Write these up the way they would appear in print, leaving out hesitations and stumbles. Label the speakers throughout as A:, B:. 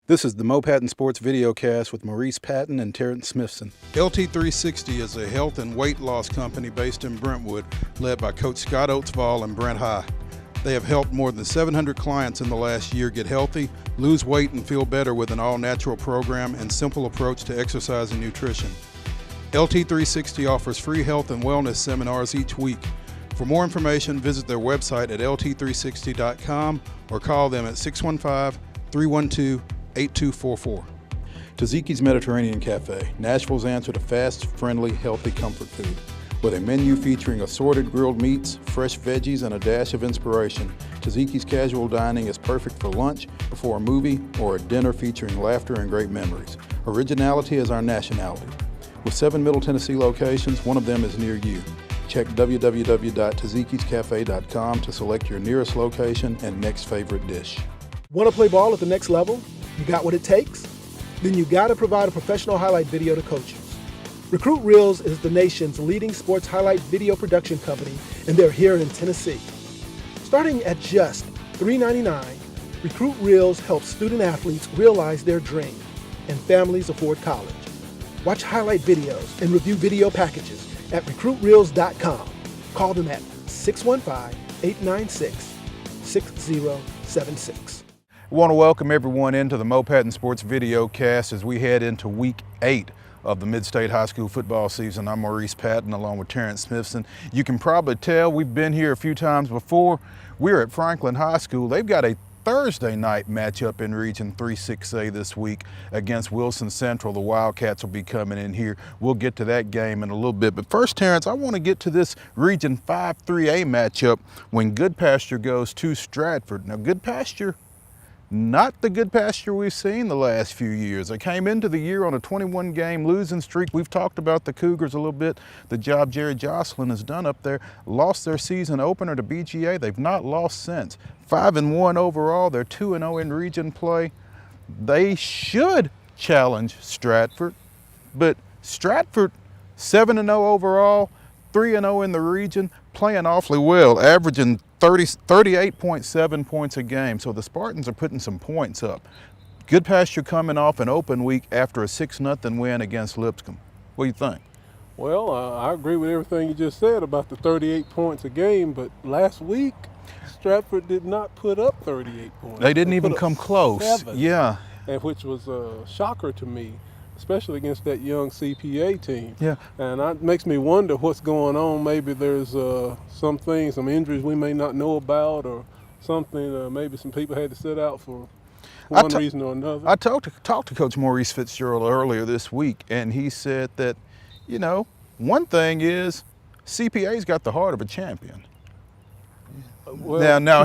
A: This is the Mo Patton Sports Videocast with Maurice, Patton, and Terrence Smithson. LT360 is a health and weight loss company based in Brentwood, led by Coach Scott Oatsvall and Brent High. They have helped more than 700 clients in the last year get healthy, lose weight, and feel better with an all-natural program and simple approach to exercise and nutrition. LT360 offers free health and wellness seminars each week. For more information, visit their website at lt360.com or call them at 615-312-8244. Taziki's Mediterranean Cafe, Nashville's answer to fast, friendly, healthy comfort food. With a menu featuring assorted grilled meats, fresh veggies, and a dash of inspiration, Taziki's casual dining is perfect for lunch, before a movie, or a dinner featuring laughter and great memories. Originality is our nationality. With 7 Middle Tennessee locations, one of them is near you. Check www.tazikiscafe.com to select your nearest location and next favorite dish.
B: Want to play ball at the next level? You got what it takes? Then you got to provide a professional highlight video to coaches. Recruit Reels is the nation's leading sports highlight video production company, and they're here in Tennessee. Starting at just $3.99, Recruit Reels helps student athletes realize their dream and families afford college. Watch highlight videos and review video packages at recruitreels.com. Call them at 615-896-6076.
A: I want to welcome everyone into the Mo Patton Sports Videocast as we head into Week 8 of the Mid-State High School football season. I'm Maurice Patton along with Terrence Smithson. You can probably tell we've been here a few times before. We're at Franklin High School. They've got a Thursday night matchup in Region 3-6A this week against Wilson Central. The Wildcats will be coming in here. We'll get to that game in a little bit. But first, Terrence, I want to get to this Region 5-3A matchup when Good Pasture goes to Stratford. Now, Good Pasture, not the Good Pasture we've seen the last few years. They came into the year on a 21-game losing streak. We've talked about the Cougars a little bit, the job Jerry Jocelyn has done up there. Lost their season opener to BGA. They've not lost since. 5-1 overall. They're 2-0 in region play. They should challenge Stratford, but Stratford 7-0 overall, 3-0 in the region, playing awfully well, averaging 38.7 points a game. So the Spartans are putting some points up. Good Pasture coming off an open week after a 6-0 win against Lipscomb. What do you think?
C: Well, I agree with everything you just said about the 38 points a game, but last week Stratford did not put up 38 points.
A: They didn't even come close.
C: 7,
A: yeah.
C: And which was a shocker to me, especially against that young CPA team.
A: Yeah.
C: And it makes me wonder what's going on. Maybe there's some things, some injuries we may not know about, or something. Maybe some people had to sit out for one reason or another.
A: I talked to Coach Maurice Fitzgerald earlier this week, and he said that, you know, one thing is CPA's got the heart of a champion.
C: Well,
A: now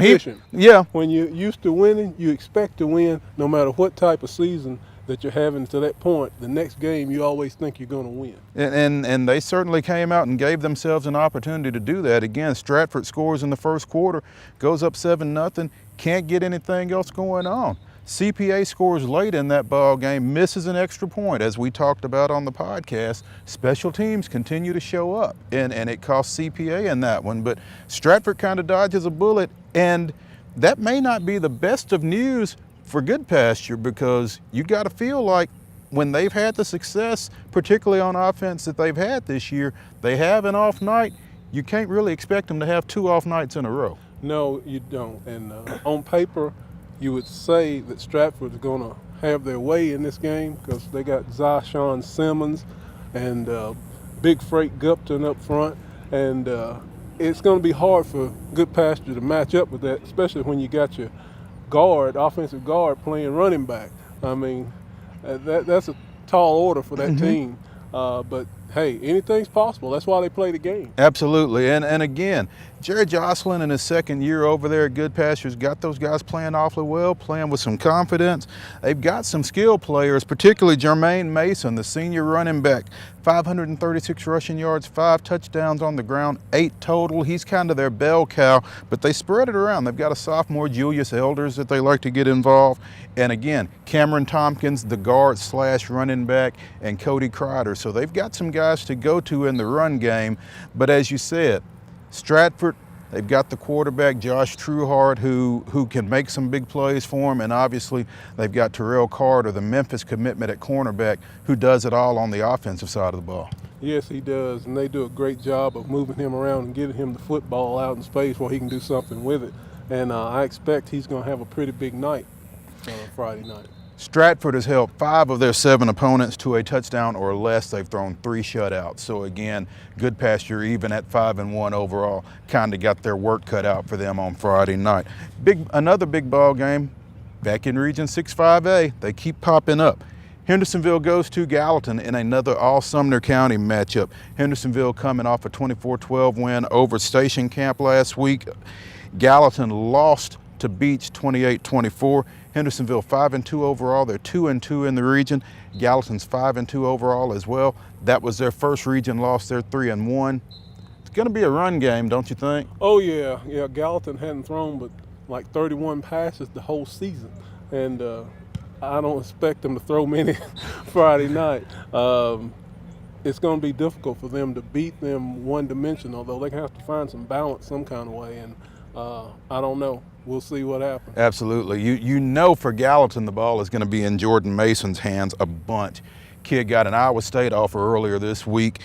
C: yeah. When you're used to winning, you expect to win no matter what type of season that you're having to that point. The next game, you always think you're going to win.
A: And they certainly came out and gave themselves an opportunity to do that. Again, Stratford scores in the first quarter, goes up 7-0, can't get anything else going on. CPA scores late in that ball game, misses an extra point, as we talked about on the podcast. Special teams continue to show up, and it costs CPA in that one. But Stratford kind of dodges a bullet, and that may not be the best of news for Good Pasture, because you got to feel like when they've had the success, particularly on offense, that they've had this year, they have an off night. You can't really expect them to have 2 off nights in a row.
C: No, you don't. And on paper, you would say that Stratford is going to have their way in this game because they got Zyshawn Simmons and Big Freight Gupton up front. And it's going to be hard for Good Pasture to match up with that, especially when you got your offensive guard playing running back. I mean, that's a tall order for that team. But hey, anything's possible. That's why they play the game.
A: Absolutely. And again, Jerry Jocelyn in his second year over there at Good Pasture's got those guys playing awfully well, playing with some confidence. They've got some skilled players, particularly Jermaine Mason, the senior running back, 536 rushing yards, 5 touchdowns on the ground, 8 total. He's kind of their bell cow, but they spread it around. They've got a sophomore, Julius Elders, that they like to get involved. And again, Cameron Tompkins, the guard / running back, and Cody Crider. So they've got some guys to go to in the run game. But as you said, Stratford They've got the quarterback, Josh Trueheart, who can make some big plays for them, and obviously they've got Terrell Carter, the Memphis commitment at cornerback, who does it all on the offensive side of the ball.
C: Yes, he does, and they do a great job of moving him around and getting him the football out in space where he can do something with it. And I expect he's going to have a pretty big night Friday night.
A: Stratford has held 5 of their 7 opponents to a touchdown or less. They've thrown 3 shutouts. So again, good pasture even at 5-1 overall. Kind of got their work cut out for them on Friday night. Another big ball game back in Region 6-5A. They keep popping up. Hendersonville goes to Gallatin in another all-Sumner County matchup. Hendersonville coming off a 24-12 win over Station Camp last week. Gallatin lost to Beach 28-24. Hendersonville 5-2 overall. They're 2-2 in the region. Gallatin's 5-2 overall as well. That was their first region loss. They're 3-1. It's going to be a run game, don't you think?
C: Oh yeah. Gallatin hadn't thrown but like 31 passes the whole season, and I don't expect them to throw many Friday night. It's going to be difficult for them to beat them one-dimensional, though. They have to find some balance some kind of way, and I don't know. We'll see what happens.
A: Absolutely. You know for Gallatin the ball is going to be in Jordan Mason's hands a bunch. Kid got an Iowa State offer earlier this week.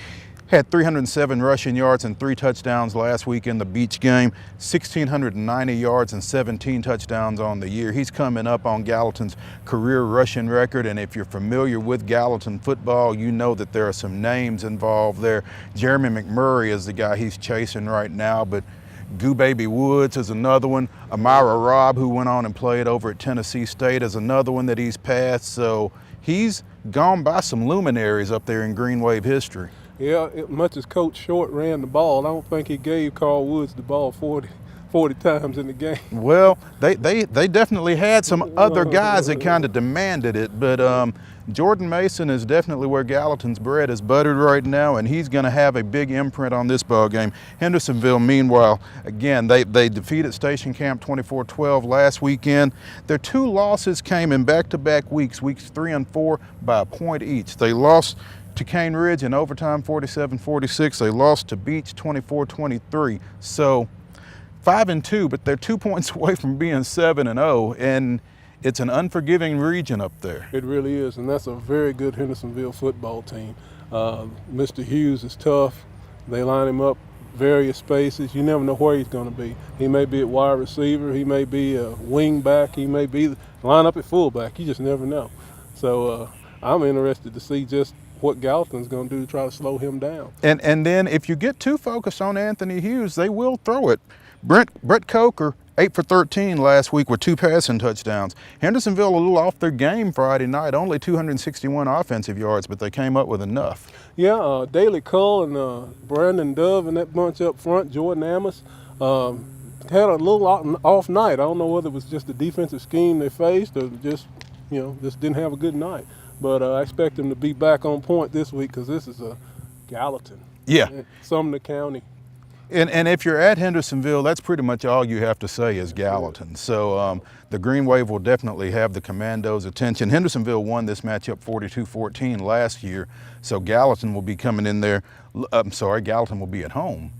A: Had 307 rushing yards and 3 touchdowns last week in the Beach game. 1,690 yards and 17 touchdowns on the year. He's coming up on Gallatin's career rushing record, and if you're familiar with Gallatin football, you know that there are some names involved there. Jeremy McMurray is the guy he's chasing right now, but Goo Baby Woods is another one. Amira Robb, who went on and played over at Tennessee State, is another one that he's passed. So he's gone by some luminaries up there in Green Wave history.
C: Yeah, much as Coach Short ran the ball, I don't think he gave Carl Woods the ball 40 times in the game.
A: Well, they definitely had some other guys that kind of demanded it, but Jordan Mason is definitely where Gallatin's bread is buttered right now, and he's going to have a big imprint on this ball game. Hendersonville, meanwhile, again, they defeated Station Camp 24-12 last weekend. Their 2 losses came in back-to-back weeks 3 and 4, by a point each. They lost to Cane Ridge in overtime 47-46. They lost to Beach 24-23. So 5-2, but they're 2 points away from being 7-0, and it's an unforgiving region up there.
C: It really is, and that's a very good Hendersonville football team. Mr. Hughes is tough. They line him up various spaces. You never know where he's going to be. He may be at wide receiver. He may be a wing back. He may be line up at fullback. You just never know. So I'm interested to see just what Gallatin's going to do to try to slow him down.
A: And then if you get too focused on Anthony Hughes, they will throw it. Brett Coker, 8 for 13 last week with 2 passing touchdowns. Hendersonville a little off their game Friday night, only 261 offensive yards, but they came up with enough.
C: Yeah, Daley Cull and Brandon Dove and that bunch up front, Jordan Amos, had a little off night. I don't know whether it was just the defensive scheme they faced or just didn't have a good night. But I expect them to be back on point this week because this is a Gallatin.
A: Yeah.
C: Sumner County.
A: And if you're at Hendersonville, that's pretty much all you have to say is Gallatin. So the Green Wave will definitely have the Commandos' attention. Hendersonville won this matchup 42-14 last year, so Gallatin will be coming in there. Gallatin will be at home.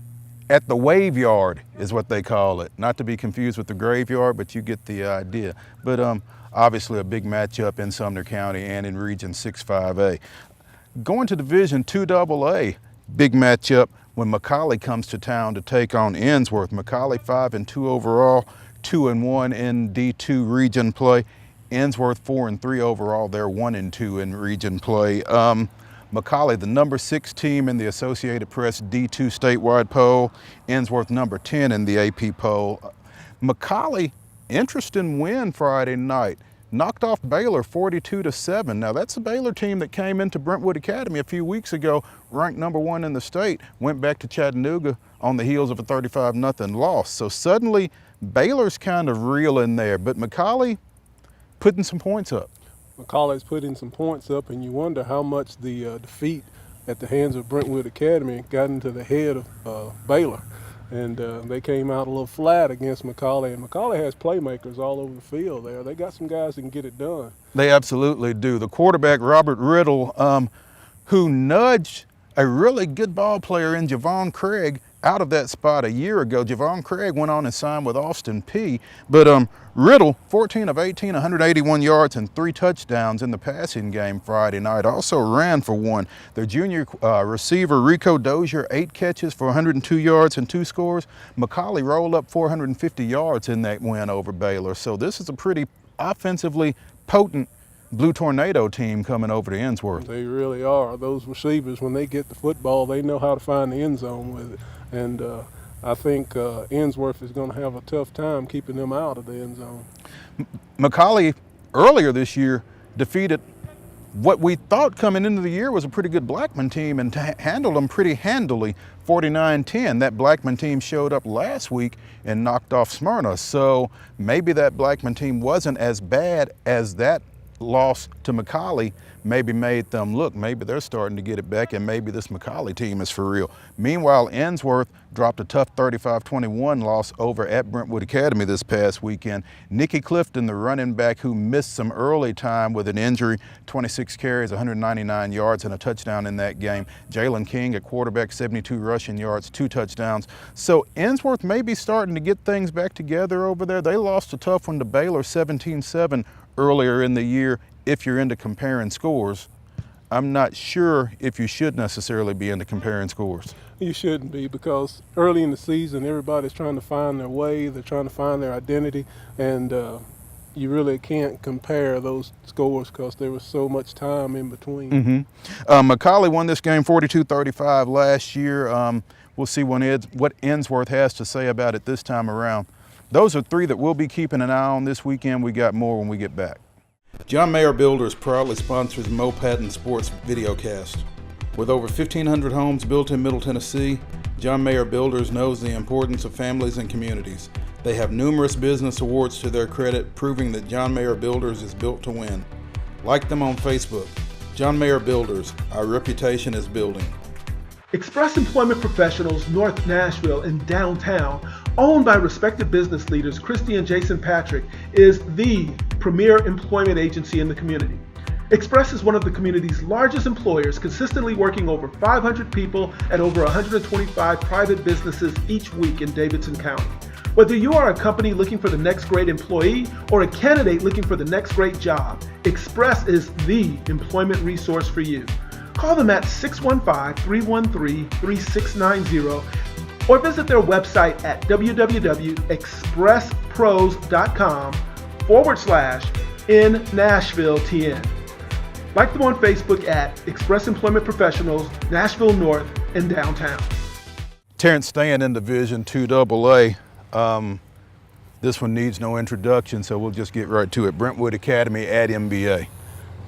A: At the Wave Yard is what they call it. Not to be confused with the graveyard, but you get the idea. But obviously a big matchup in Sumner County and in Region 6-5A. Going to Division 2AA, big matchup when McCallie comes to town to take on Ensworth. McCallie 5-2 overall, 2-1 in D2 region play. Ensworth 4-3 overall, they're 1-2 in region play. McCallie, the number 6 team in the Associated Press D2 statewide poll. Ensworth number 10 in the AP poll. McCallie, interesting win Friday night. Knocked off Baylor 42-7. Now that's a Baylor team that came into Brentwood Academy a few weeks ago, ranked number 1 in the state, went back to Chattanooga on the heels of a 35-0 loss. So suddenly Baylor's kind of reeling there, but McCallie putting some points up.
C: McCallie's putting some points up, and you wonder how much the defeat at the hands of Brentwood Academy got into the head of Baylor. And they came out a little flat against McCallie, and McCallie has playmakers all over the field there. They got some guys that can get it done.
A: They absolutely do. The quarterback, Robert Riddle, who nudged a really good ball player in Javon Craig, out of that spot a year ago. Javon Craig went on and signed with Austin Peay. But Riddle, 14 of 18, 181 yards and 3 touchdowns in the passing game Friday night. Also ran for one. Their junior receiver, Rico Dozier, 8 catches for 102 yards and 2 scores. McCauley rolled up 450 yards in that win over Baylor. So this is a pretty offensively potent Blue Tornado team coming over to Ensworth.
C: They really are. Those receivers, when they get the football, they know how to find the end zone with it. And I think Ensworth is going to have a tough time keeping them out of the end zone.
A: McCauley earlier this year defeated what we thought coming into the year was a pretty good Blackman team and handled them pretty handily, 49-10. That Blackman team showed up last week and knocked off Smyrna. So maybe that Blackman team wasn't as bad as that loss to McCauley maybe made them look. Maybe they're starting to get it back, and maybe this McCauley team is for real. Meanwhile, Ensworth dropped a tough 35-21 loss over at Brentwood Academy this past weekend. Nicky Clifton, the running back who missed some early time with an injury, 26 carries, 199 yards and a touchdown in that game. Jalen King at quarterback, 72 rushing yards, 2 touchdowns. So Ensworth may be starting to get things back together over there. They lost a tough one to Baylor, 17-7 earlier in the year. If you're into comparing scores, I'm not sure if you should necessarily be into comparing scores.
C: You shouldn't be, because early in the season, everybody's trying to find their way. They're trying to find their identity, and you really can't compare those scores because there was so much time in between.
A: McCauley won this game 42-35 last year. We'll see what Ensworth has to say about it this time around. Those are 3 that we'll be keeping an eye on this weekend. We got more when we get back. John Mayer Builders proudly sponsors Mo Patton Sports Videocast. With over 1,500 homes built in Middle Tennessee, John Mayer Builders knows the importance of families and communities. They have numerous business awards to their credit, proving that John Mayer Builders is built to win. Like them on Facebook. John Mayer Builders, our reputation is building.
B: Express Employment Professionals, North Nashville and downtown, owned by respected business leaders Christy and Jason Patrick, is the premier employment agency in the community. Express is one of the community's largest employers, consistently working over 500 people at over 125 private businesses each week in Davidson County. Whether you are a company looking for the next great employee or a candidate looking for the next great job, Express is the employment resource for you. Call them at 615-313-3690 or visit their website at www.expresspros.com/InNashvilleTN. Like them on Facebook at Express Employment Professionals, Nashville North and downtown.
A: Terrence staying in Division II AA. This one needs no introduction, so we'll just get right to it. Brentwood Academy at MBA.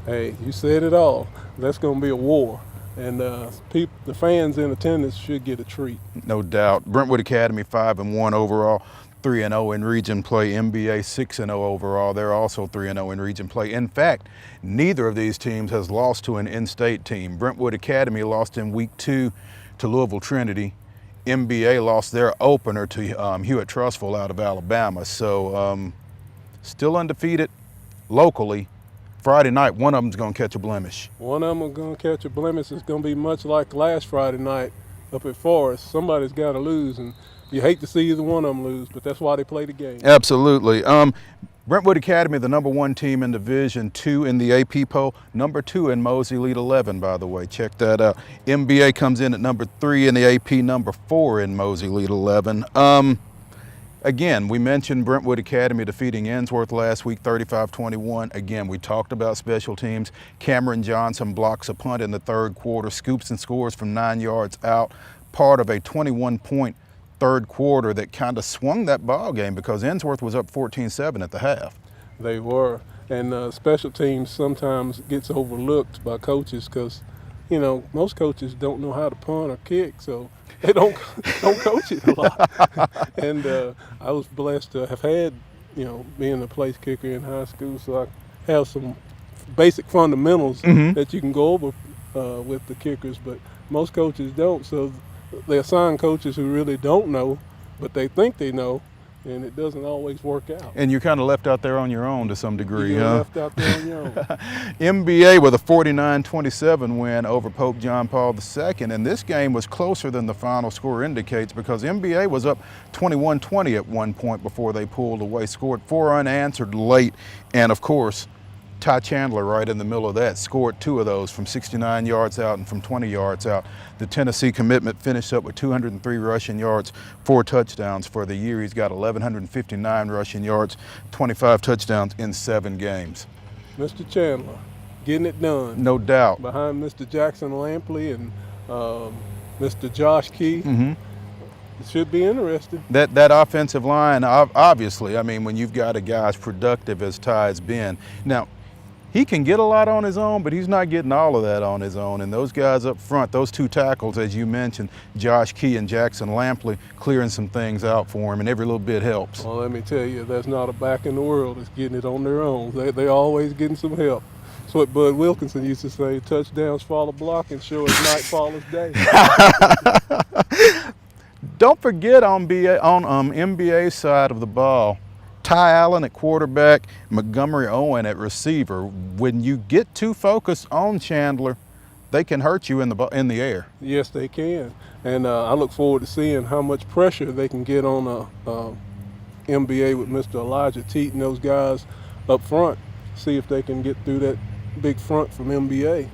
C: Hey, you said it all. That's going to be a war, and the fans in attendance should get a treat.
A: No doubt. Brentwood Academy 5-1 overall, 3-0 in region play. MBA 6-0 overall. They're also 3-0 in region play. In fact, neither of these teams has lost to an in-state team. Brentwood Academy lost in week 2 to Louisville Trinity. MBA lost their opener to Hewitt-Trussville out of Alabama. So still undefeated locally. Friday night, one of them's going to catch a blemish.
C: One of them is going to catch a blemish. It's going to be much like last Friday night up at Forest. Somebody's got to lose, and you hate to see either one of them lose, but that's why they play the game.
A: Absolutely. Brentwood Academy, the #1 team in Division II in the AP poll, #2 in Mosey Elite 11, by the way. Check that out. MBA comes in at #3 in the AP, #4 in Mosey Elite 11. Again, we mentioned Brentwood Academy defeating Ensworth last week, 35-21. Again, we talked about special teams. Cameron Johnson blocks a punt in the 3rd quarter, scoops and scores from 9 yards out, part of a 21-point 3rd quarter that kind of swung that ball game because Ensworth was up 14-7 at the half.
C: They were, and special teams sometimes gets overlooked by coaches because, you know, most coaches don't know how to punt or kick, so they don't coach it a lot. And I was blessed to have had, you know, being a place kicker in high school, so I have some basic fundamentals that you can go over with the kickers, but most coaches don't. So they assign coaches who really don't know, but they think they know, and it doesn't always work out.
A: And you're kind of left out there on your own to some degree,
C: You're
A: huh?
C: left out there on your own.
A: MBA with a 49-27 win over Pope John Paul II, and this game was closer than the final score indicates because MBA was up 21-20 at one point before they pulled away, scored 4 unanswered late, and of course, Ty Chandler right in the middle of that scored 2 of those from 69 yards out and from 20 yards out. The Tennessee commitment finished up with 203 rushing yards, 4 touchdowns for the year. He's got 1,159 rushing yards, 25 touchdowns in 7 games.
C: Mr. Chandler, getting it done.
A: No doubt.
C: Behind Mr. Jackson Lampley and Mr. Josh Key.
A: Mm-hmm.
C: It should be interesting.
A: That offensive line, obviously, I mean, when you've got a guy as productive as Ty's been. Now, he can get a lot on his own, but he's not getting all of that on his own. And those guys up front, those 2 tackles, as you mentioned, Josh Key and Jackson Lampley, clearing some things out for him, and every little bit helps.
C: Well, let me tell you, there's not a back in the world that's getting it on their own. They're always getting some help. That's what Bud Wilkinson used to say, touchdowns follow block and sure as night follows day.
A: Don't forget on MBA's side of the ball, Ty Allen at quarterback, Montgomery Owen at receiver. When you get too focused on Chandler, they can hurt you in the air.
C: Yes, they can. And I look forward to seeing how much pressure they can get on MBA with Mr. Elijah Teat and those guys up front. See if they can get through that big front from MBA.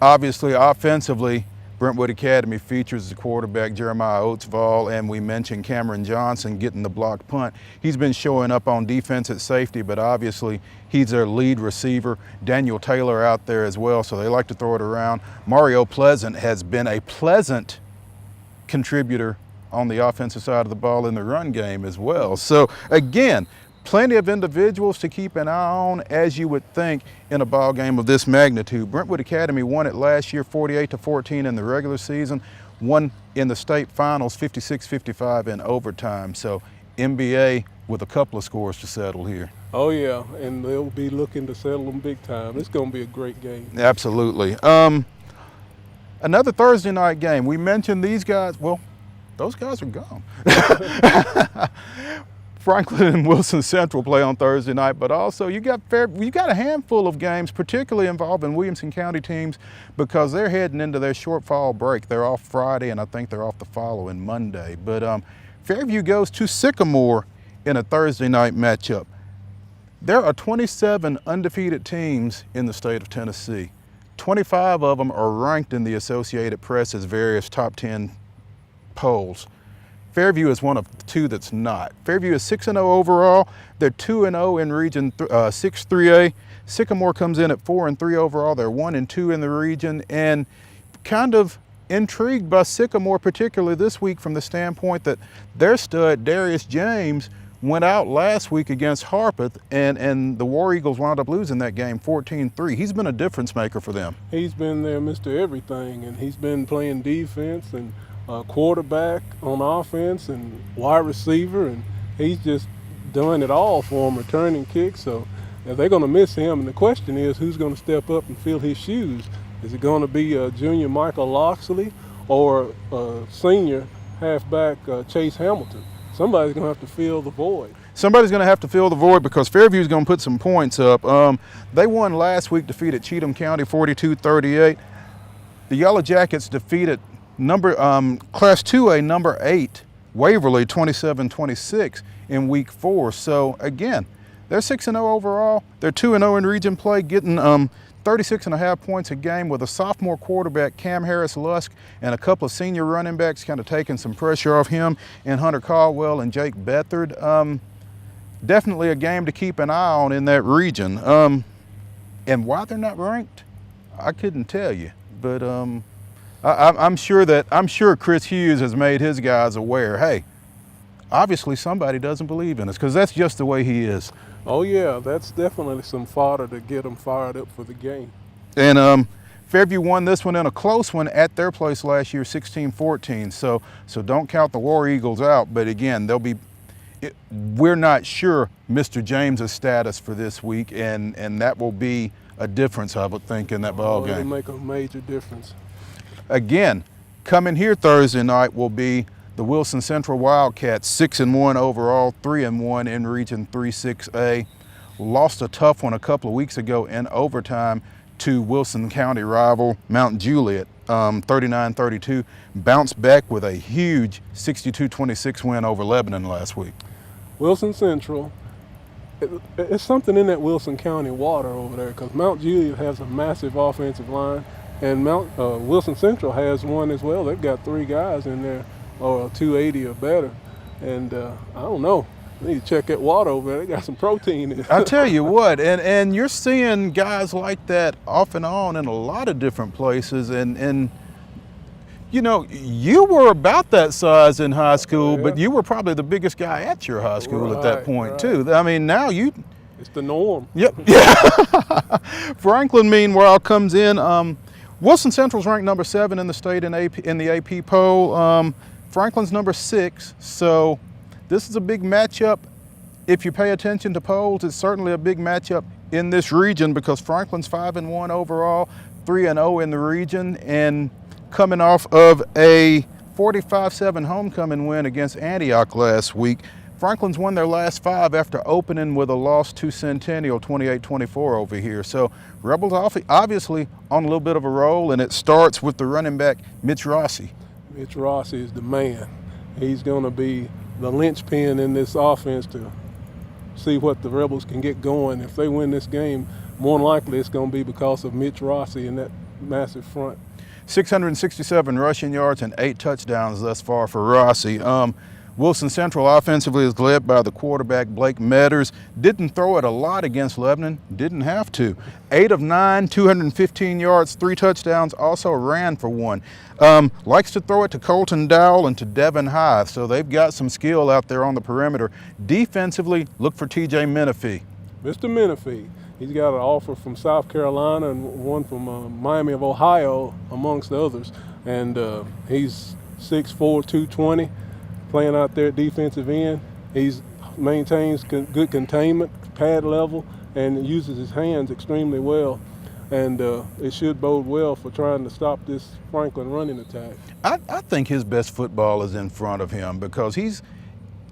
A: Obviously, offensively, Brentwood Academy features the quarterback Jeremiah Oatsvall, and we mentioned Cameron Johnson getting the blocked punt. He's been showing up on defense at safety, but obviously he's their lead receiver. Daniel Taylor out there as well, so they like to throw it around. Mario Pleasant has been a pleasant contributor on the offensive side of the ball in the run game as well. So again, plenty of individuals to keep an eye on, as you would think, in a ball game of this magnitude. Brentwood Academy won it last year 48-14 in the regular season, won in the state finals 56-55 in overtime. So MBA with a couple of scores to settle here.
C: Oh yeah, and they'll be looking to settle them big time. It's going to be a great game.
A: Absolutely. Another Thursday night game. We mentioned these guys. Well, those guys are gone. Franklin and Wilson Central play on Thursday night, but also you got a handful of games, particularly involving Williamson County teams, because they're heading into their short fall break. They're off Friday, and I think they're off the following Monday. But Fairview goes to Sycamore in a Thursday night matchup. There are 27 undefeated teams in the state of Tennessee. 25 of them are ranked in the Associated Press's various top 10 polls. Fairview is one of the 2 that's not. Fairview is 6-0 overall. They're 2-0 in Region 6-3A. Sycamore comes in at 4-3 overall. They're 1-2 in the region, and kind of intrigued by Sycamore, particularly this week, from the standpoint that their stud Darius James went out last week against Harpeth, and the War Eagles wound up losing that game 14-3. He's been a difference maker for them.
C: He's been there, Mr. Everything, and he's been playing defense and quarterback on offense and wide receiver, and he's just doing it all for them, returning kicks. So they're going to miss him, and the question is who's going to step up and fill his shoes. Is it going to be junior Michael Loxley or senior halfback Chase Hamilton? Somebody's going to have to fill the void.
A: Somebody's going to have to fill the void because Fairview's going to put some points up. They won last week, defeated Cheatham County 42-38. The Yellow Jackets defeated Class 2A number 8 Waverly 27-26 in week 4. So again, they're 6-0 overall. They're 2-0 in region play, getting 36.5 points a game with a sophomore quarterback, Cam Harris-Lusk, and a couple of senior running backs kind of taking some pressure off him, and Hunter Caldwell and Jake Bethard. Definitely a game to keep an eye on in that region. And why they're not ranked, I couldn't tell you. But I'm sure Chris Hughes has made his guys aware, hey, obviously somebody doesn't believe in us, because that's just the way he is.
C: Oh yeah, that's definitely some fodder to get them fired up for the game.
A: And Fairview won this one in a close one at their place last year, 16-14. So don't count the War Eagles out. But again, we're not sure Mr. James's status for this week, and that will be a difference, I would think, in that ball game.
C: It'll make a major difference.
A: Again, coming here Thursday night will be The Wilson Central Wildcats 6-1 overall, 3-1 in Region 3-6A. Lost a tough one a couple of weeks ago in overtime to Wilson County rival Mount Juliet, 39-32. Bounced back with a huge 62-26 win over Lebanon last week.
C: Wilson Central, it's something in that Wilson County water over there, because Mount Juliet has a massive offensive line, and Wilson Central has one as well. They've got 3 guys in there, or 280 or better, and I don't know. I need to check that water over there. They got some protein in it.
A: I tell you what, and you're seeing guys like that off and on in a lot of different places, and you know, you were about that size in high school,
C: Yeah.
A: but you were probably the biggest guy at your high school at that
C: Right,
A: point
C: right.
A: too. I mean, now you.
C: It's the norm.
A: Yep. Yeah. Franklin, meanwhile, comes in. Wilson Central's ranked number 7 in the state in the AP poll. Franklin's number 6. So this is a big matchup. If you pay attention to polls, it's certainly a big matchup in this region because Franklin's 5-1 overall, 3-0 in the region, and coming off of a 45-7 homecoming win against Antioch last week. Franklin's won their last 5 after opening with a loss to Centennial 28-24 over here. So Rebels obviously on a little bit of a roll, and it starts with the running back, Mitch Rossi.
C: Mitch Rossi is the man. He's going to be the linchpin in this offense to see what the Rebels can get going. If they win this game, more than likely it's going to be because of Mitch Rossi and that massive front.
A: 667 rushing yards and 8 touchdowns thus far for Rossi. Wilson Central offensively is led by the quarterback, Blake Metters. Didn't throw it a lot against Lebanon, didn't have to. 8 of 9, 215 yards, 3 touchdowns, also ran for 1. Likes to throw it to Colton Dowell and to Devin Hythe, so they've got some skill out there on the perimeter. Defensively, look for TJ Menifee.
C: Mr. Menifee, he's got an offer from South Carolina and one from Miami of Ohio, amongst others. And he's 6'4", 220. Playing out there at defensive end. He maintains good containment, pad level, and uses his hands extremely well. And it should bode well for trying to stop this Franklin running attack.
A: I think his best football is in front of him because he's,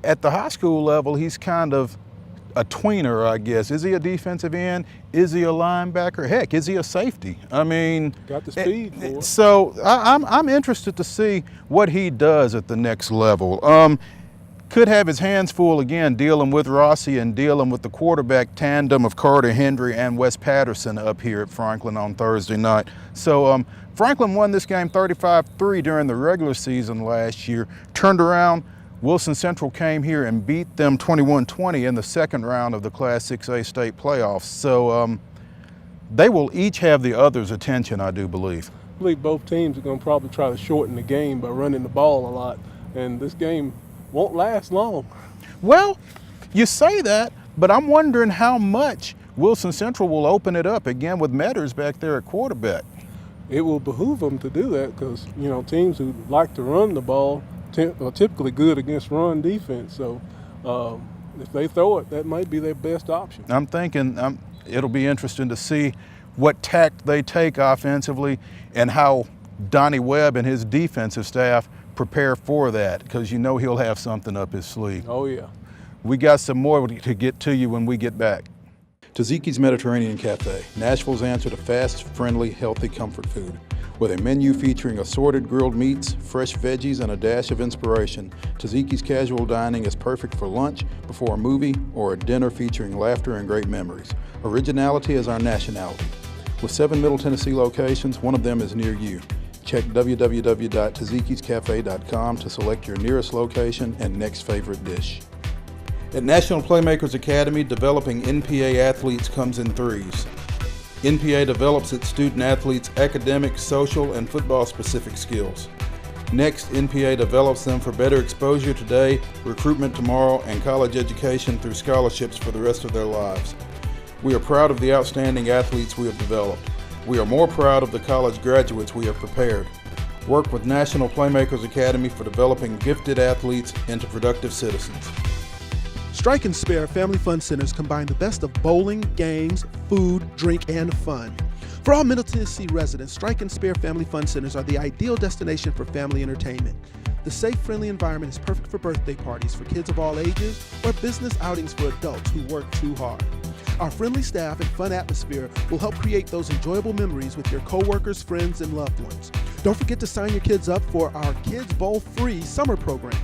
A: at the high school level, he's kind of a tweener, I guess. Is he a defensive end? Is he a linebacker? Heck, is he a safety? I mean,
C: got the speed for it.
A: So I'm interested to see what he does at the next level. Could have his hands full again dealing with Rossi and dealing with the quarterback tandem of Carter Hendry and Wes Patterson up here at Franklin on Thursday night. So Franklin won this game 35-3 during the regular season last year, turned around. Wilson Central came here and beat them 21-20 in the second round of the Class 6A state playoffs. So they will each have the other's attention, I do believe.
C: I believe both teams are going to probably try to shorten the game by running the ball a lot. And this game won't last long.
A: Well, you say that, but I'm wondering how much Wilson Central will open it up again with Metters back there at quarterback.
C: It will behoove them to do that because, you know, teams who like to run the ball are typically good against run defense. So if they throw it, that might be their best option.
A: I'm thinking it'll be interesting to see what tact they take offensively and how Donnie Webb and his defensive staff prepare for that, because you know he'll have something up his sleeve.
C: Oh, yeah.
A: We got some more to get to you when we get back. Tzatziki's Mediterranean Cafe, Nashville's answer to fast, friendly, healthy comfort food. With a menu featuring assorted grilled meats, fresh veggies, and a dash of inspiration, Tzatziki's casual dining is perfect for lunch, before a movie, or a dinner featuring laughter and great memories. Originality is our nationality. With 7 Middle Tennessee locations, one of them is near you. Check www.tzatzikiscafe.com to select your nearest location and next favorite dish. At National Playmakers Academy, developing NPA athletes comes in threes. NPA develops its student athletes' academic, social, and football-specific skills. Next, NPA develops them for better exposure today, recruitment tomorrow, and college education through scholarships for the rest of their lives. We are proud of the outstanding athletes we have developed. We are more proud of the college graduates we have prepared. Work with National Playmakers Academy for developing gifted athletes into productive citizens.
B: Strike and Spare Family Fun Centers combine the best of bowling, games, food, drink, and fun. For all Middle Tennessee residents, Strike and Spare Family Fun Centers are the ideal destination for family entertainment. The safe, friendly environment is perfect for birthday parties for kids of all ages or business outings for adults who work too hard. Our friendly staff and fun atmosphere will help create those enjoyable memories with your coworkers, friends, and loved ones. Don't forget to sign your kids up for our Kids Bowl free summer program.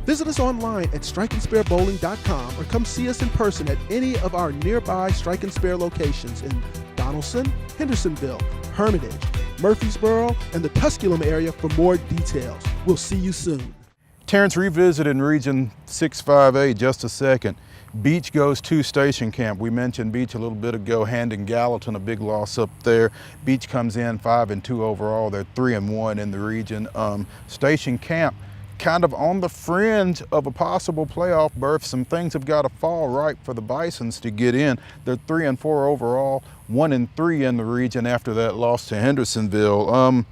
B: Visit us online at strikeandsparebowling.com or come see us in person at any of our nearby Strike and Spare locations in Donaldson, Hendersonville, Hermitage, Murfreesboro, and the Tusculum area for more details. We'll see you soon.
A: Terrence, revisited in Region 6-5A, just a second. Beach goes to Station Camp. We mentioned Beach a little bit ago, handing Gallatin a big loss up there. Beach comes in 5-2 overall. They're 3-1 in the region. Station Camp kind of on the fringe of a possible playoff berth. Some things have got to fall right for the Bisons to get in. They're 3-4 overall, 1-3 in the region after that loss to Hendersonville.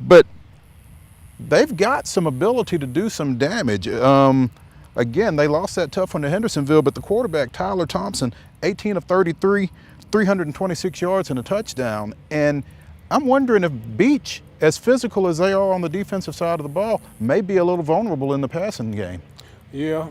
A: But they've got some ability to do some damage. Again, they lost that tough one to Hendersonville, but the quarterback, Tyler Thompson, 18 of 33, 326 yards and a touchdown. And I'm wondering if Beach, as physical as they are on the defensive side of the ball, may be a little vulnerable in the passing game.
C: Yeah,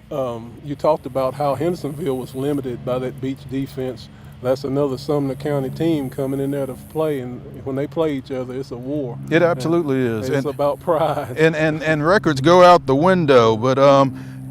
C: you talked about how Hendersonville was limited by that Beach defense. That's another Sumner County team coming in there to play, and when they play each other, it's a war.
A: It absolutely is.
C: It's about pride.
A: And records go out the window. But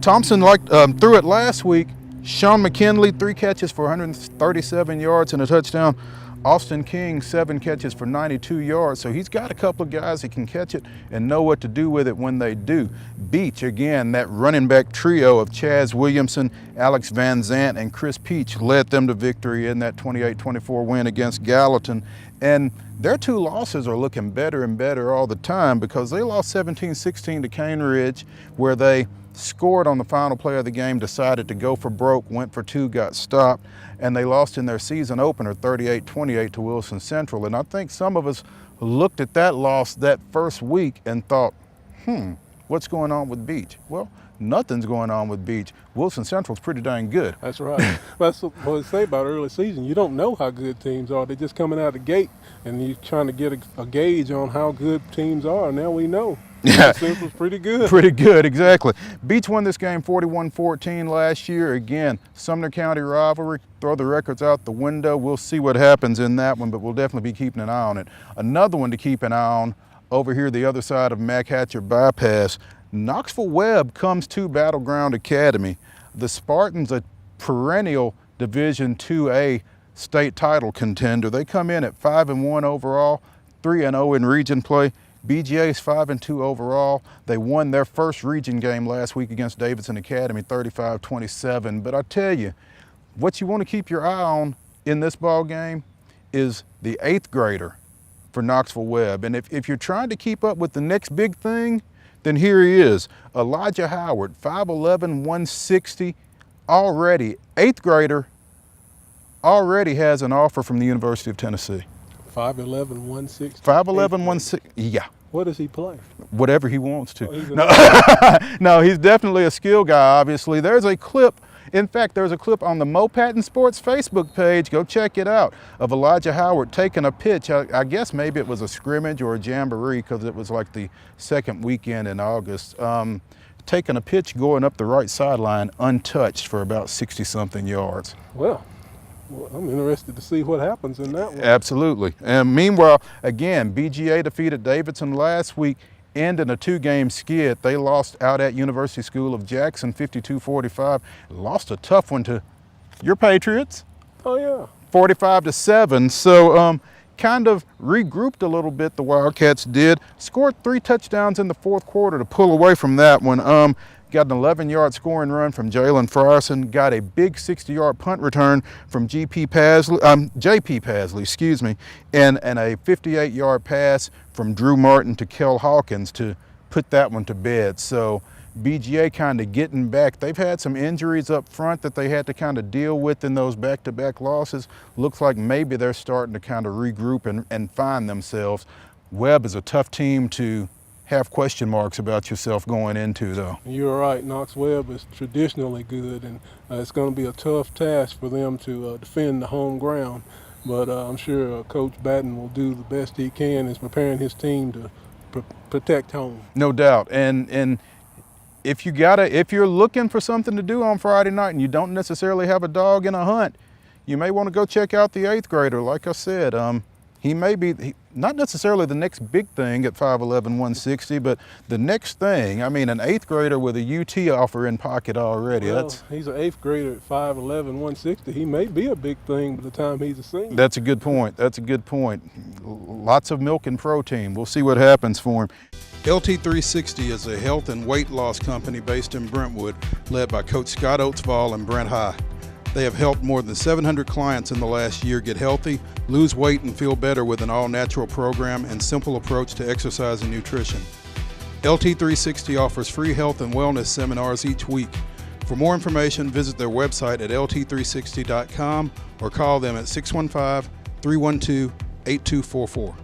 A: Thompson threw it last week. Sean McKinley, 3 catches for 137 yards and a touchdown. Austin King, 7 catches for 92 yards. So he's got a couple of guys that can catch it and know what to do with it when they do. Beach, again, that running back trio of Chaz Williamson, Alex Van Zant, and Chris Peach led them to victory in that 28-24 win against Gallatin. And their 2 losses are looking better and better all the time because they lost 17-16 to Cane Ridge, where they scored on the final play of the game, decided to go for broke, went for 2, got stopped, and they lost in their season opener 38-28 to Wilson Central. And I think some of us looked at that loss that first week and thought, what's going on with Beach? Well, nothing's going on with Beach. Wilson Central's pretty dang good.
C: That's right. That's what they say about early season. You don't know how good teams are. They're just coming out of the gate, and you're trying to get a gauge on how good teams are. Now we know.
A: Yeah,
C: Central's pretty good.
A: Pretty good, exactly. Beach won this game 41-14 last year. Again, Sumner County rivalry. Throw the records out the window. We'll see what happens in that one, but we'll definitely be keeping an eye on it. Another one to keep an eye on over here, the other side of Mac Hatcher Bypass. Knoxville Webb comes to Battleground Academy. The Spartans, a perennial Division IIA state title contender. They come in at 5-1 overall, 3-0 in region play. BGA's 5-2 overall. They won their first region game last week against Davidson Academy, 35-27. But I tell you, what you want to keep your eye on in this ball game is the 8th grader for Knoxville Webb. And if you're trying to keep up with the next big thing, then here he is, Elijah Howard, 5'11", 160, already, 8th grader, already has an offer from the University of Tennessee.
C: 5'11", 160.
A: 5'11", 160, yeah.
C: What does he play?
A: Whatever he wants to.
C: Oh,
A: no, he's definitely a skill guy, obviously. There's a clip, in fact, there's a clip on the Patton Sports Facebook page, go check it out, of Elijah Howard taking a pitch. I guess maybe it was a scrimmage or a jamboree because it was like the second weekend in August. Taking a pitch going up the right sideline untouched for about 60-something yards.
C: Well, I'm interested to see what happens in that one.
A: Absolutely. And meanwhile, again, BGA defeated Davidson last week, ending a 2-game skid. They lost out at University School of Jackson, 52-45. Lost a tough one to your Patriots.
C: Oh, yeah.
A: 45-7. So kind of regrouped a little bit, the Wildcats did. Scored 3 touchdowns in the fourth quarter to pull away from that one. Got an 11-yard scoring run from Jalen Frierson. Got a big 60-yard punt return from JP Pasley, excuse me, and a 58-yard pass from Drew Martin to Kel Hawkins to put that one to bed. So BGA kind of getting back. They've had some injuries up front that they had to kind of deal with in those back-to-back losses. Looks like maybe they're starting to kind of regroup and find themselves. Webb is a tough team to have question marks about yourself going into, though.
C: You're right. Knox Webb is traditionally good, and it's going to be a tough task for them to defend the home ground. But I'm sure Coach Patton will do the best he can in preparing his team to protect home.
A: No doubt. And if you're looking for something to do on Friday night and you don't necessarily have a dog in a hunt, you may want to go check out the 8th grader. Like I said, he may be not necessarily the next big thing at 5'11", 160, but the next thing. I mean, an 8th grader with a UT offer in pocket already.
C: Well, he's an 8th grader at 5'11", 160. He may be a big thing by the time he's a senior.
A: That's a good point. That's a good point. Lots of milk and protein. We'll see what happens for him. LT360 is a health and weight loss company based in Brentwood, led by Coach Scott Oatsvall and Brent High. They have helped more than 700 clients in the last year get healthy, lose weight, and feel better with an all-natural program and simple approach to exercise and nutrition. LT360 offers free health and wellness seminars each week. For more information, visit their website at lt360.com or call them at 615-312-8244.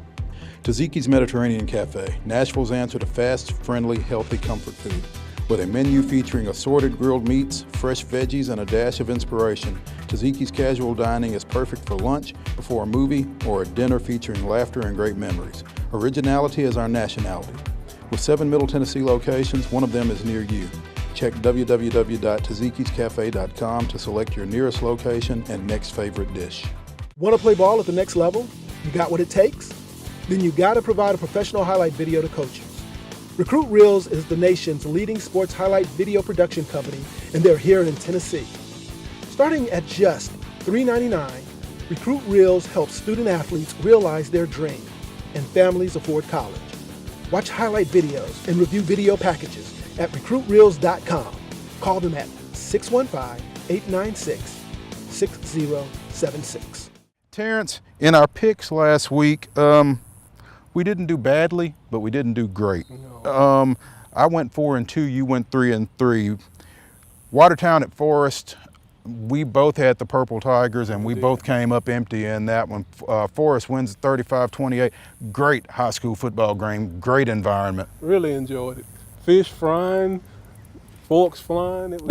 A: Taziki's Mediterranean Cafe, Nashville's answer to fast, friendly, healthy comfort food. With a menu featuring assorted grilled meats, fresh veggies, and a dash of inspiration, Taziki's casual dining is perfect for lunch, before a movie, or a dinner featuring laughter and great memories. Originality is our nationality. With 7 Middle Tennessee locations, one of them is near you. Check www.tazikiscafe.com to select your nearest location and next favorite dish.
B: Want to play ball at the next level? You got what it takes? Then you got to provide a professional highlight video to coaches. Recruit Reels is the nation's leading sports highlight video production company, and they're here in Tennessee. Starting at just $3.99, Recruit Reels helps student athletes realize their dream, and families afford college. Watch highlight videos and review video packages at recruitreels.com. Call them at 615-896-6076.
A: Terrence, in our picks last week, we didn't do badly, but we didn't do great.
C: No.
A: I went 4-2, you went 3-3. Watertown at Forest, we both had the Purple Tigers, and we both came up empty in that one. Forest wins 35-28. Great high school football game, great environment.
C: Really enjoyed it. Fish frying, forks flying. It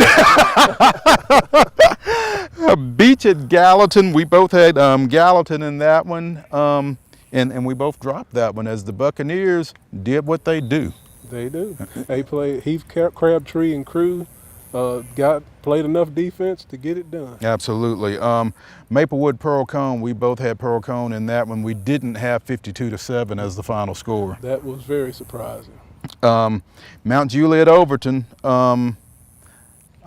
C: was
A: Beach at Gallatin, we both had Gallatin in that one. And we both dropped that one as the Buccaneers did what they do.
C: They do. They played Heath Crabtree and crew, played enough defense to get it done.
A: Absolutely. Maplewood Pearl Cone, we both had Pearl Cone in that one. We didn't have 52-7 as the final score.
C: That was very surprising.
A: Mount Juliet Overton.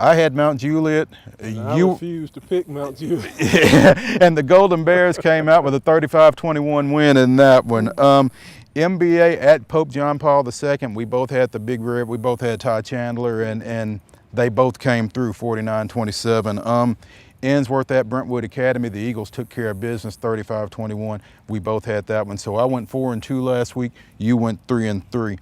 A: I had Mount Juliet.
C: I refused to pick Mount Juliet.
A: And the Golden Bears came out with a 35-21 win in that one. MBA at Pope John Paul II, we both had the Big Red. We both had Ty Chandler, and they both came through 49-27. Ensworth at Brentwood Academy, the Eagles took care of business 35-21. We both had that one. So I went 4-2 last week. You went 3-3.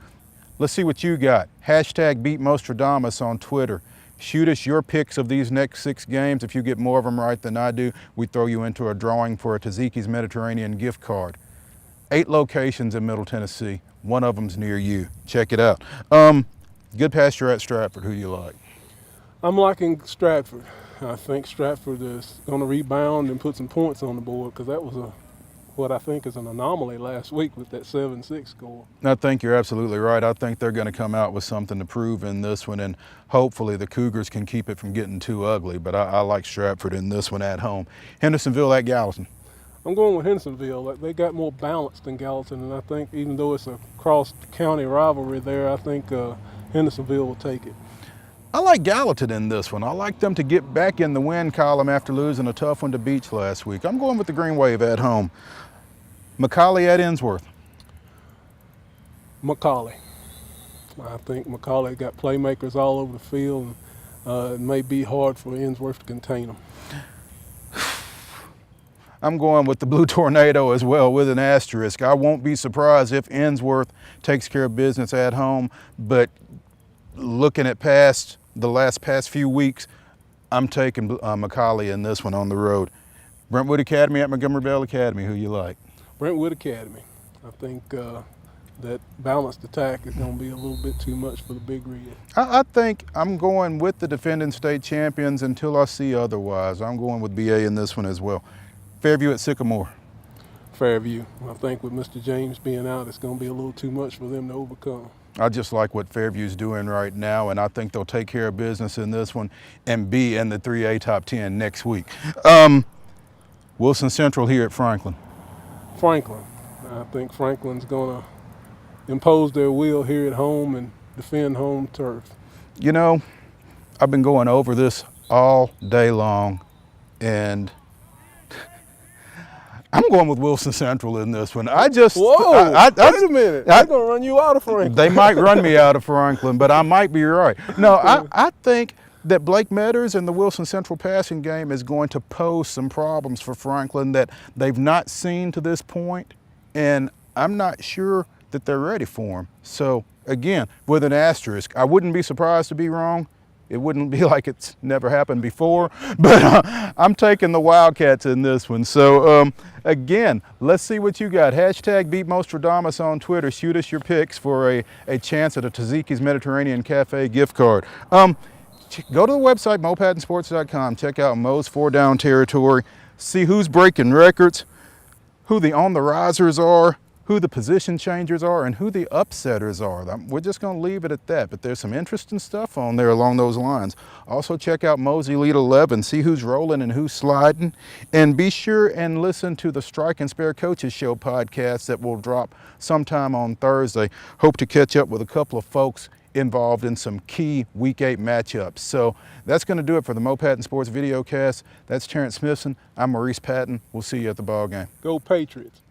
A: Let's see what you got. Hashtag #BeatMostradamus on Twitter. Shoot us your picks of these next 6 games. If you get more of them right than I do, we throw you into a drawing for a Taziki's Mediterranean gift card. 8 locations in Middle Tennessee. One of them's near you. Check it out. Good pasture at Stratford. Who do you like?
C: I'm liking Stratford. I think Stratford is going to rebound and put some points on the board, because that was what I think is an anomaly last week with that 7-6 score.
A: I think you're absolutely right. I think they're going to come out with something to prove in this one, and hopefully the Cougars can keep it from getting too ugly, but I like Stratford in this one at home. Hendersonville at Gallatin.
C: I'm going with Hendersonville. They got more balance than Gallatin, and I think even though it's a cross-county rivalry there, I think Hendersonville will take it.
A: I like Gallatin in this one. I like them to get back in the win column after losing a tough one to Beach last week. I'm going with the Green Wave at home. McCallie at Ensworth.
C: McCallie. I think McCallie got playmakers all over the field, and it may be hard for Ensworth to contain them.
A: I'm going with the Blue Tornado as well with an asterisk. I won't be surprised if Ensworth takes care of business at home, but looking at past few weeks, I'm taking McCallie in this one on the road. Brentwood Academy at Montgomery Bell Academy. Who you like?
C: Brentwood Academy. I think that balanced attack is going to be a little bit too much for the Big Red.
A: I think I'm going with the defending state champions until I see otherwise. I'm going with BA in this one as well. Fairview at Sycamore.
C: Fairview. I think with Mr. James being out, it's going to be a little too much for them to overcome.
A: I just like what Fairview's doing right now, and I think they'll take care of business in this one and be in the 3A top 10 next week. Wilson Central here at Franklin.
C: Franklin. I think Franklin's going to impose their will here at home and defend home turf.
A: You know, I've been going over this all day long, and I'm going with Wilson Central in this one.
C: Whoa, wait a minute. They're going to run you out of Franklin.
A: They might run me out of Franklin, but I might be right. No, I think that Blake Metters and the Wilson Central passing game is going to pose some problems for Franklin that they've not seen to this point, and I'm not sure that they're ready for them. So, again, with an asterisk, I wouldn't be surprised to be wrong. It wouldn't be like it's never happened before, but I'm taking the Wildcats in this one. So, again, let's see what you got. Hashtag #BeatMostradamus on Twitter. Shoot us your picks for a chance at a Taziki's Mediterranean Cafe gift card. Go to the website, MoPattonSports.com. Check out Mo's 4-down territory. See who's breaking records, who the on-the-risers are, who the position changers are, and who the upsetters are. We're just going to leave it at that, but there's some interesting stuff on there along those lines. Also check out Mo's Elite 11, see who's rolling and who's sliding, and be sure and listen to the Strike and Spare Coaches Show podcast that will drop sometime on Thursday. Hope to catch up with a couple of folks involved in some key Week 8 matchups. So that's going to do it for the Mo Patton Sports Videocast. That's Terrence Smithson. I'm Maurice Patton. We'll see you at the ball game.
C: Go Patriots.